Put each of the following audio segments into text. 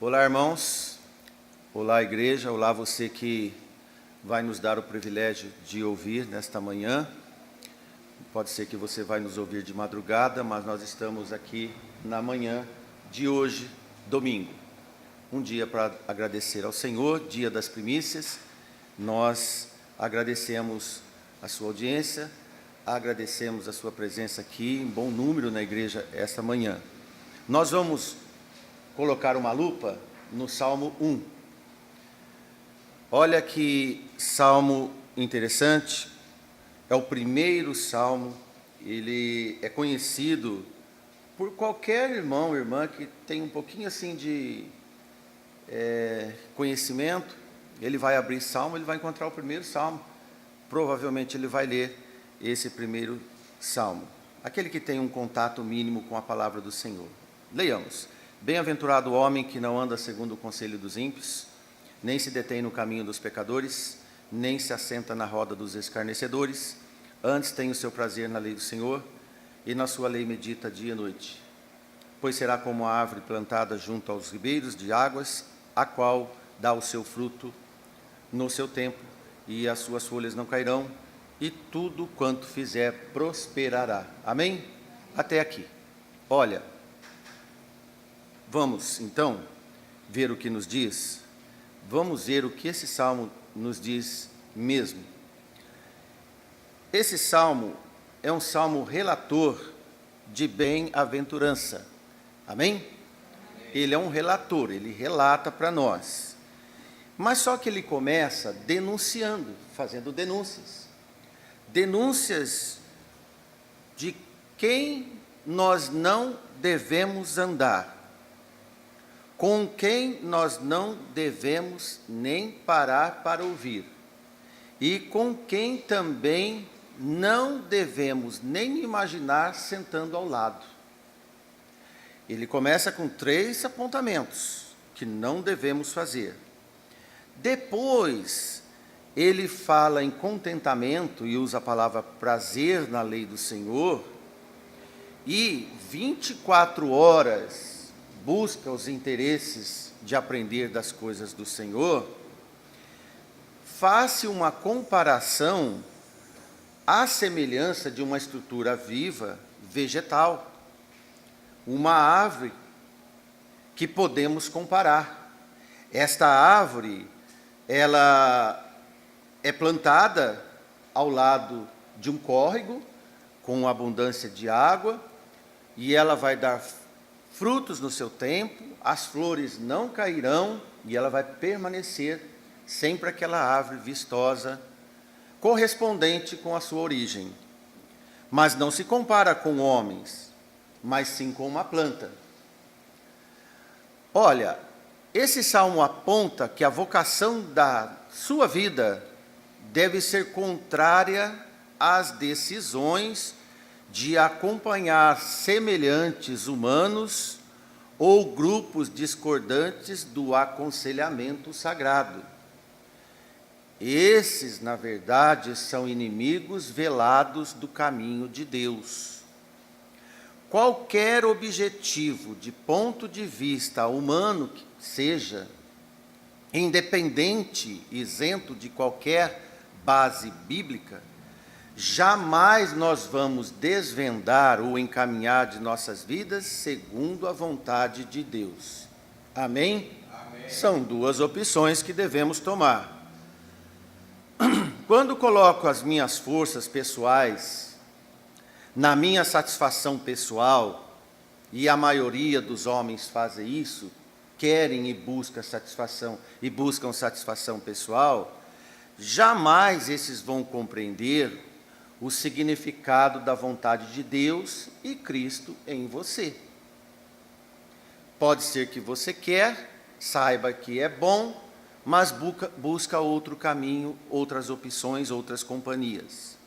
Olá, irmãos. Olá, igreja. Olá, você que vai nos dar o privilégio de ouvir nesta manhã. Pode ser que você vai nos ouvir de madrugada, mas nós estamos aqui na manhã de hoje, domingo. Um dia para agradecer ao Senhor, dia das primícias. Nós agradecemos a sua audiência, agradecemos a sua presença aqui, em bom número na igreja esta manhã. Nós vamos colocar uma lupa no Salmo 1. Olha que salmo interessante, é o primeiro salmo, ele é conhecido por qualquer irmão ou irmã que tem um pouquinho assim de conhecimento. Ele vai abrir salmo, ele vai encontrar o primeiro salmo, provavelmente ele vai ler esse primeiro salmo, aquele que tem um contato mínimo com a palavra do Senhor. Leiamos. Bem-aventurado o homem que não anda segundo o conselho dos ímpios, nem se detém no caminho dos pecadores, nem se assenta na roda dos escarnecedores, antes tem o seu prazer na lei do Senhor, e na sua lei medita dia e noite. Pois será como a árvore plantada junto aos ribeiros de águas, a qual dá o seu fruto no seu tempo, e as suas folhas não cairão, e tudo quanto fizer prosperará. Amém? Até aqui. Olha, vamos, então, ver o que nos diz. Vamos ver o que esse salmo nos diz mesmo. Esse salmo é um salmo relator de bem-aventurança. Amém? Ele é um relator, ele relata para nós. Mas só que ele começa denunciando, fazendo denúncias. Denúncias de quem nós não devemos andar, com quem nós não devemos nem parar para ouvir, e com quem também não devemos nem imaginar sentando ao lado. Ele começa com 3 apontamentos que não devemos fazer. Depois, ele fala em contentamento e usa a palavra prazer na lei do Senhor, e 24 horas busca os interesses de aprender das coisas do Senhor. Faz-se uma comparação à semelhança de uma estrutura viva, vegetal, uma árvore que podemos comparar. Esta árvore, ela é plantada ao lado de um córrego, com abundância de água, e ela vai dar frutos no seu tempo, as flores não cairão, e ela vai permanecer sempre aquela árvore vistosa, correspondente com a sua origem. Mas não se compara com homens, mas sim com uma planta. Olha, esse salmo aponta que a vocação da sua vida deve ser contrária às decisões de acompanhar semelhantes humanos ou grupos discordantes do aconselhamento sagrado. Esses, na verdade, são inimigos velados do caminho de Deus. Qualquer objetivo, de ponto de vista humano que seja, independente, isento de qualquer base bíblica, jamais nós vamos desvendar ou encaminhar de nossas vidas segundo a vontade de Deus. Amém? Amém. São 2 opções que devemos tomar. Quando coloco as minhas forças pessoais na minha satisfação pessoal, e a maioria dos homens fazem isso, querem e buscam satisfação pessoal, jamais esses vão compreender o significado da vontade de Deus e Cristo em você. Pode ser que você quer, saiba que é bom, mas busca outro caminho, outras opções, outras companhias.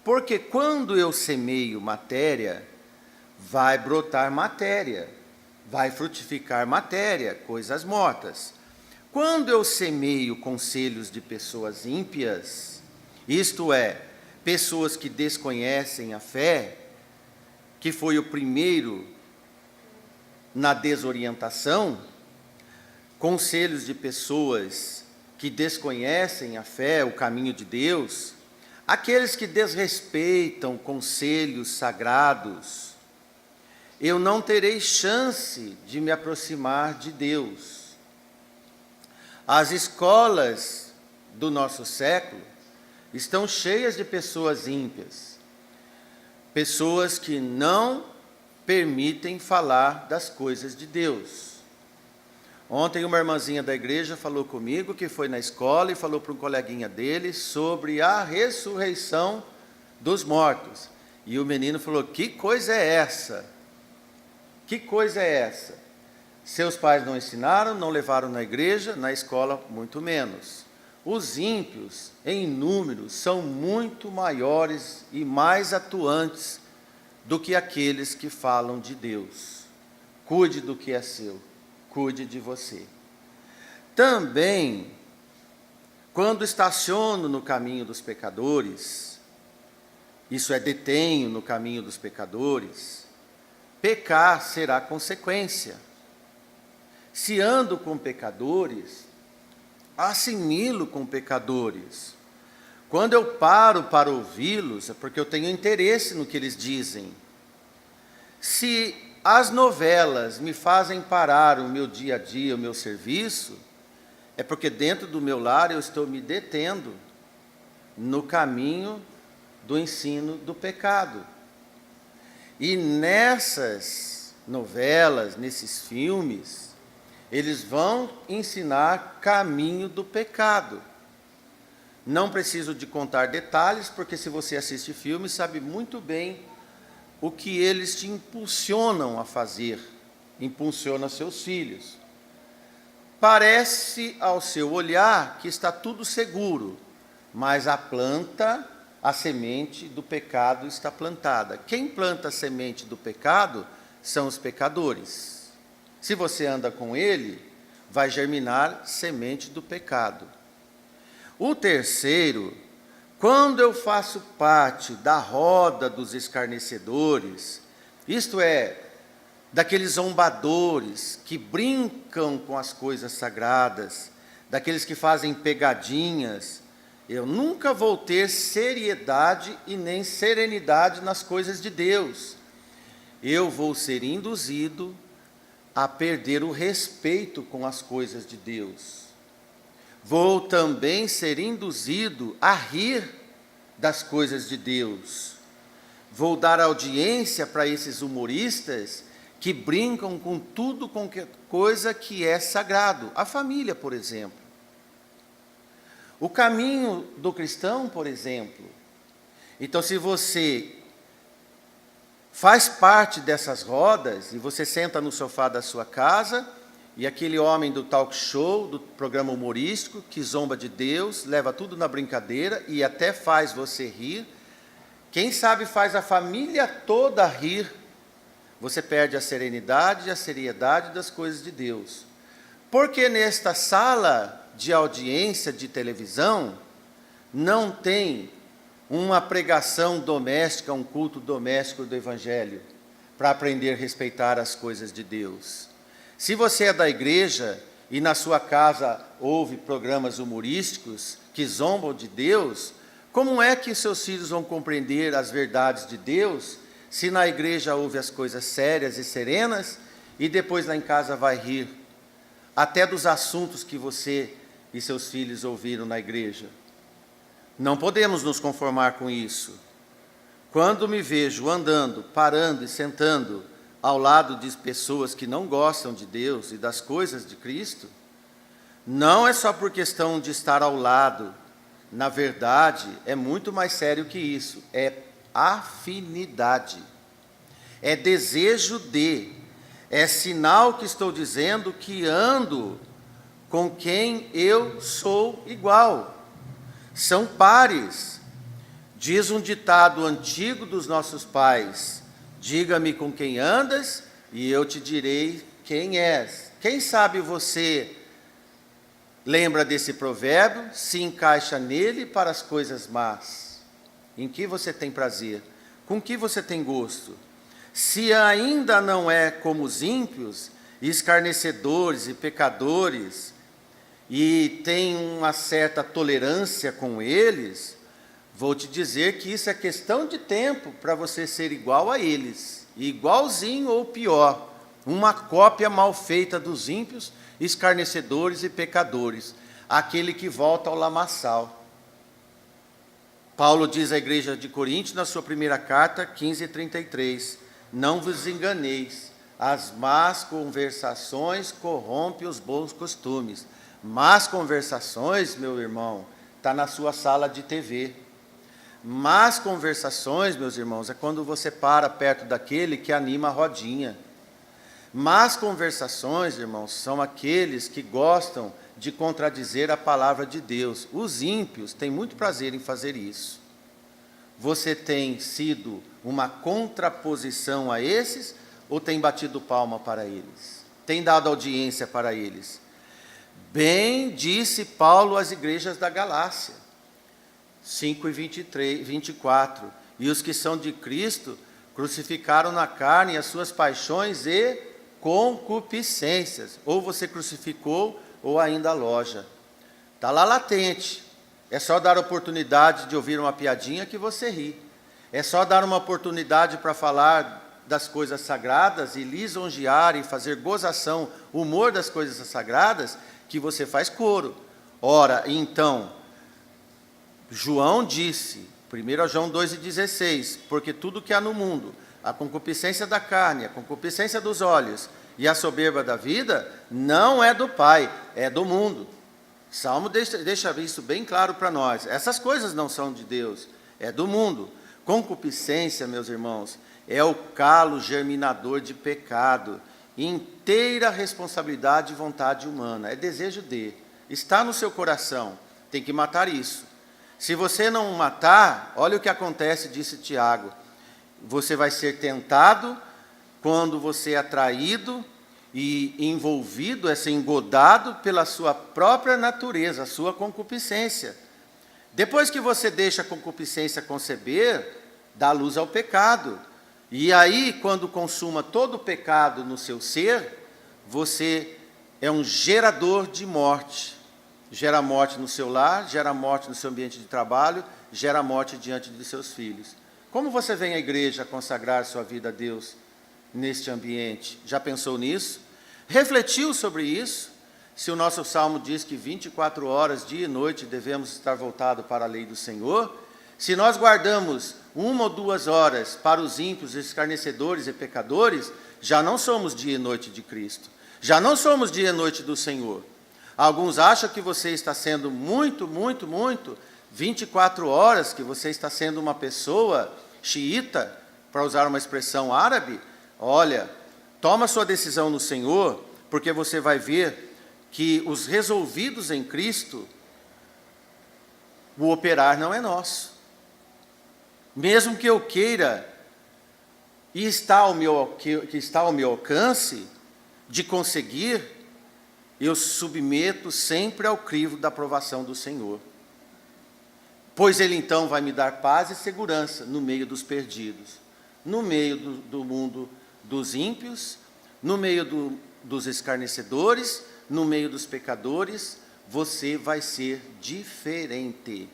Porque quando eu semeio matéria, vai brotar matéria, vai frutificar matéria, coisas mortas. Quando eu semeio conselhos de pessoas ímpias, isto é, pessoas que desconhecem a fé, que foi o primeiro na desorientação, conselhos de pessoas que desconhecem a fé, o caminho de Deus, aqueles que desrespeitam conselhos sagrados, eu não terei chance de me aproximar de Deus. As escolas do nosso século estão cheias de pessoas ímpias, pessoas que não permitem falar das coisas de Deus. Ontem uma irmãzinha da igreja falou comigo que foi na escola e falou para um coleguinha dele sobre a ressurreição dos mortos. E o menino falou: que coisa é essa? Que coisa é essa? Seus pais não ensinaram, não levaram na igreja, na escola muito menos. Os ímpios, em número, são muito maiores e mais atuantes do que aqueles que falam de Deus. Cuide do que é seu, cuide de você. Também, quando estaciono no caminho dos pecadores, isso é, detenho no caminho dos pecadores, pecar será consequência. Se ando com pecadores, assimilo com pecadores. Quando eu paro para ouvi-los, é porque eu tenho interesse no que eles dizem. Se as novelas me fazem parar o meu dia a dia, o meu serviço, é porque dentro do meu lar eu estou me detendo no caminho do ensino do pecado. E nessas novelas, nesses filmes, eles vão ensinar caminho do pecado. Não preciso de contar detalhes, porque se você assiste filme, sabe muito bem o que eles te impulsionam a fazer, impulsiona seus filhos. Parece ao seu olhar que está tudo seguro, mas a planta, a semente do pecado está plantada. Quem planta a semente do pecado são os pecadores. Se você anda com ele, vai germinar semente do pecado. O terceiro, quando eu faço parte da roda dos escarnecedores, isto é, daqueles zombadores que brincam com as coisas sagradas, daqueles que fazem pegadinhas, eu nunca vou ter seriedade e nem serenidade nas coisas de Deus. Eu vou ser induzido a perder o respeito com as coisas de Deus. Vou também ser induzido a rir das coisas de Deus. Vou dar audiência para esses humoristas que brincam com tudo, com coisa que é sagrado. A família, por exemplo. O caminho do cristão, por exemplo. Então, se você faz parte dessas rodas, e você senta no sofá da sua casa, e aquele homem do talk show, do programa humorístico, que zomba de Deus, leva tudo na brincadeira e até faz você rir, quem sabe faz a família toda rir, você perde a serenidade e a seriedade das coisas de Deus. Porque nesta sala de audiência de televisão, não tem uma pregação doméstica, um culto doméstico do Evangelho, para aprender a respeitar as coisas de Deus. Se você é da igreja e na sua casa ouve programas humorísticos que zombam de Deus, como é que seus filhos vão compreender as verdades de Deus, se na igreja ouve as coisas sérias e serenas, e depois lá em casa vai rir, até dos assuntos que você e seus filhos ouviram na igreja? Não podemos nos conformar com isso. Quando me vejo andando, parando e sentando ao lado de pessoas que não gostam de Deus e das coisas de Cristo, não é só por questão de estar ao lado. Na verdade, é muito mais sério que isso. É afinidade. É desejo de. É sinal que estou dizendo que ando com quem eu sou igual. São pares. Diz um ditado antigo dos nossos pais: diga-me com quem andas e eu te direi quem és. Quem sabe você lembra desse provérbio, se encaixa nele para as coisas más. Em que você tem prazer? Com que você tem gosto? Se ainda não é como os ímpios, escarnecedores e pecadores, e tem uma certa tolerância com eles, vou te dizer que isso é questão de tempo para você ser igual a eles, igualzinho ou pior, uma cópia mal feita dos ímpios, escarnecedores e pecadores, aquele que volta ao lamaçal. Paulo diz à igreja de Corinto, na sua primeira carta, 15:33, não vos enganeis, as más conversações corrompem os bons costumes. Más conversações, meu irmão, está na sua sala de TV. Más conversações, meus irmãos, é quando você para perto daquele que anima a rodinha. Más conversações, irmãos, são aqueles que gostam de contradizer a palavra de Deus. Os ímpios têm muito prazer em fazer isso. Você tem sido uma contraposição a esses ou tem batido palma para eles? Tem dado audiência para eles? Bem disse Paulo às igrejas da Galácia, 5:23-24, e os que são de Cristo crucificaram na carne as suas paixões e concupiscências. Ou você crucificou ou ainda aloja. Está lá latente. É só dar oportunidade de ouvir uma piadinha que você ri. É só dar uma oportunidade para falar das coisas sagradas e lisonjear e fazer gozação, humor das coisas sagradas, que você faz coro. Ora, então, João disse, 1 João 2:16, porque tudo que há no mundo, a concupiscência da carne, a concupiscência dos olhos e a soberba da vida, não é do Pai, é do mundo. Salmo deixa isso bem claro para nós. Essas coisas não são de Deus, é do mundo. Concupiscência, meus irmãos, é o calo germinador de pecado, inteira responsabilidade e vontade humana, é desejo de, está no seu coração, tem que matar isso. Se você não matar, olha o que acontece, disse Tiago, você vai ser tentado quando você é atraído e envolvido, é ser engodado pela sua própria natureza, a sua concupiscência. Depois que você deixa a concupiscência conceber, dá luz ao pecado. E aí, quando consuma todo o pecado no seu ser, você é um gerador de morte. Gera morte no seu lar, gera morte no seu ambiente de trabalho, gera morte diante de seus filhos. Como você vem à igreja consagrar sua vida a Deus neste ambiente? Já pensou nisso? Refletiu sobre isso? Se o nosso salmo diz que 24 horas, dia e noite, devemos estar voltados para a lei do Senhor, se nós guardamos 1 ou 2 horas para os ímpios, escarnecedores e pecadores, já não somos dia e noite de Cristo, já não somos dia e noite do Senhor. Alguns acham que você está sendo muito, 24 horas, que você está sendo uma pessoa xiita, para usar uma expressão árabe. Olha, toma sua decisão no Senhor, porque você vai ver que os resolvidos em Cristo, o operar não é nosso. Mesmo que eu queira, e que está ao meu alcance, de conseguir, eu submeto sempre ao crivo da aprovação do Senhor. Pois Ele então vai me dar paz e segurança no meio dos perdidos, no meio do mundo dos ímpios, no meio dos escarnecedores, no meio dos pecadores, você vai ser diferente.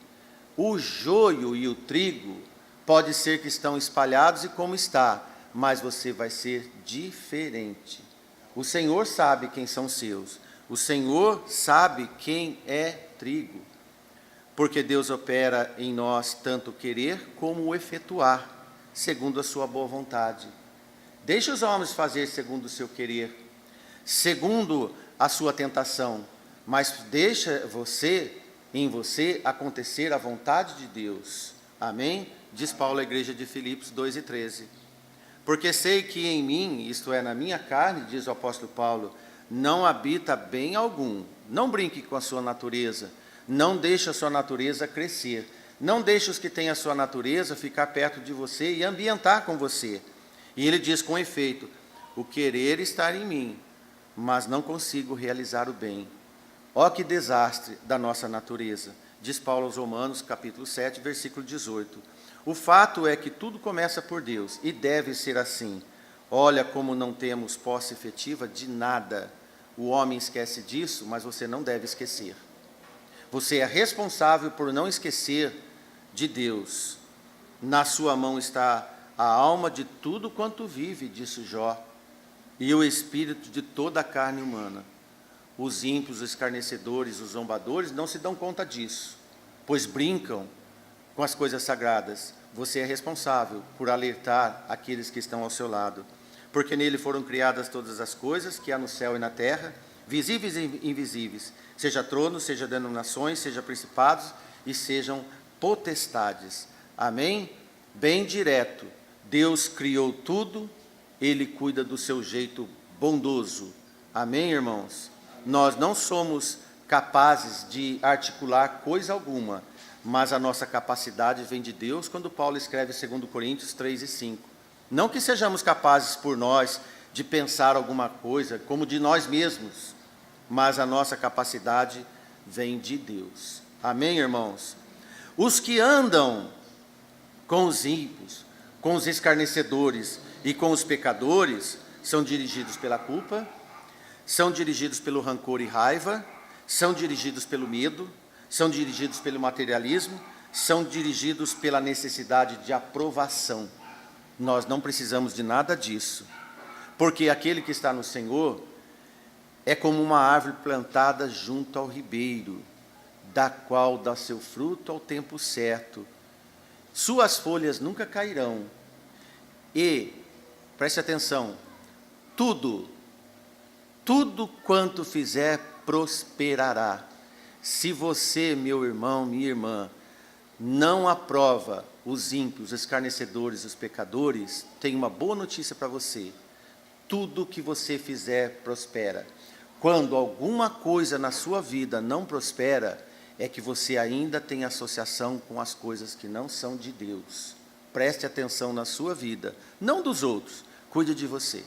O joio e o trigo pode ser que estão espalhados e como está, mas você vai ser diferente. O Senhor sabe quem são seus. O Senhor sabe quem é trigo. Porque Deus opera em nós tanto o querer como o efetuar, segundo a sua boa vontade. Deixe os homens fazer segundo o seu querer, segundo a sua tentação, mas deixa em você acontecer a vontade de Deus. Amém? Diz Paulo à igreja de Filipos 2:13. Porque sei que em mim, isto é, na minha carne, diz o apóstolo Paulo, não habita bem algum. Não brinque com a sua natureza, não deixe a sua natureza crescer, não deixe os que têm a sua natureza ficar perto de você e ambientar com você. E ele diz com efeito, o querer está em mim, mas não consigo realizar o bem. Ó que desastre da nossa natureza, diz Paulo aos Romanos, capítulo 7, versículo 18. O fato é que tudo começa por Deus, e deve ser assim. Olha como não temos posse efetiva de nada. O homem esquece disso, mas você não deve esquecer. Você é responsável por não esquecer de Deus. Na sua mão está a alma de tudo quanto vive, disse Jó, e o espírito de toda a carne humana. Os ímpios, os escarnecedores, os zombadores não se dão conta disso, pois brincam com as coisas sagradas. Você é responsável por alertar aqueles que estão ao seu lado, porque nele foram criadas todas as coisas que há no céu e na terra, visíveis e invisíveis, seja tronos, seja denominações, seja principados e sejam potestades. Amém? Bem direto, Deus criou tudo, Ele cuida do seu jeito bondoso. Amém, irmãos? Nós não somos capazes de articular coisa alguma, mas a nossa capacidade vem de Deus, quando Paulo escreve 2 Coríntios 3 e 5. Não que sejamos capazes por nós de pensar alguma coisa, como de nós mesmos, mas a nossa capacidade vem de Deus. Amém, irmãos? Os que andam com os ímpios, com os escarnecedores e com os pecadores, são dirigidos pela culpa, são dirigidos pelo rancor e raiva, são dirigidos pelo medo, são dirigidos pelo materialismo, são dirigidos pela necessidade de aprovação. Nós não precisamos de nada disso, porque aquele que está no Senhor é como uma árvore plantada junto ao ribeiro, da qual dá seu fruto ao tempo certo. Suas folhas nunca cairão. E, preste atenção, tudo quanto fizer prosperará. Se você, meu irmão, minha irmã, não aprova os ímpios, os escarnecedores, os pecadores, tem uma boa notícia para você. Tudo que você fizer prospera. Quando alguma coisa na sua vida não prospera, é que você ainda tem associação com as coisas que não são de Deus. Preste atenção na sua vida, não dos outros, cuide de você.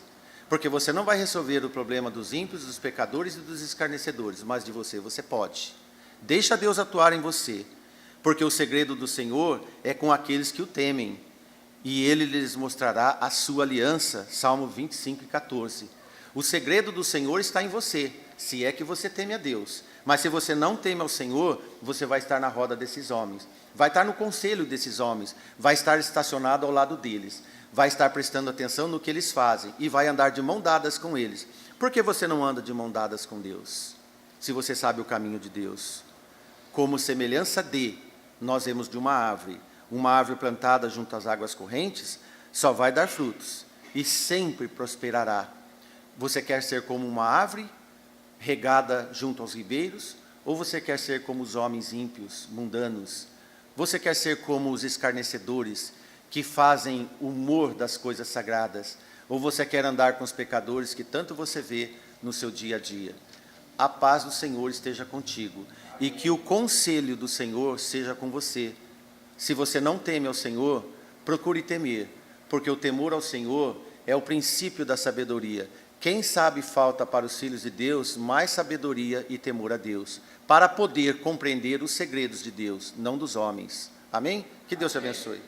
Porque você não vai resolver o problema dos ímpios, dos pecadores e dos escarnecedores, mas de você pode. Deixa Deus atuar em você, porque o segredo do Senhor é com aqueles que o temem, e Ele lhes mostrará a sua aliança, Salmo 25 e 14. O segredo do Senhor está em você, se é que você teme a Deus. Mas se você não teme ao Senhor, você vai estar na roda desses homens, vai estar no conselho desses homens, vai estar estacionado ao lado deles, vai estar prestando atenção no que eles fazem e vai andar de mão dadas com eles. Por que você não anda de mão dadas com Deus, se você sabe o caminho de Deus? Como semelhança de, nós vemos de uma árvore plantada junto às águas correntes, só vai dar frutos e sempre prosperará. Você quer ser como uma árvore regada junto aos ribeiros, ou você quer ser como os homens ímpios, mundanos? Você quer ser como os escarnecedores, que fazem humor das coisas sagradas? Ou você quer andar com os pecadores que tanto você vê no seu dia a dia? A paz do Senhor esteja contigo, e que o conselho do Senhor seja com você. Se você não teme ao Senhor, procure temer, porque o temor ao Senhor é o princípio da sabedoria. Quem sabe falta para os filhos de Deus mais sabedoria e temor a Deus, para poder compreender os segredos de Deus, não dos homens. Amém? Que Deus te abençoe.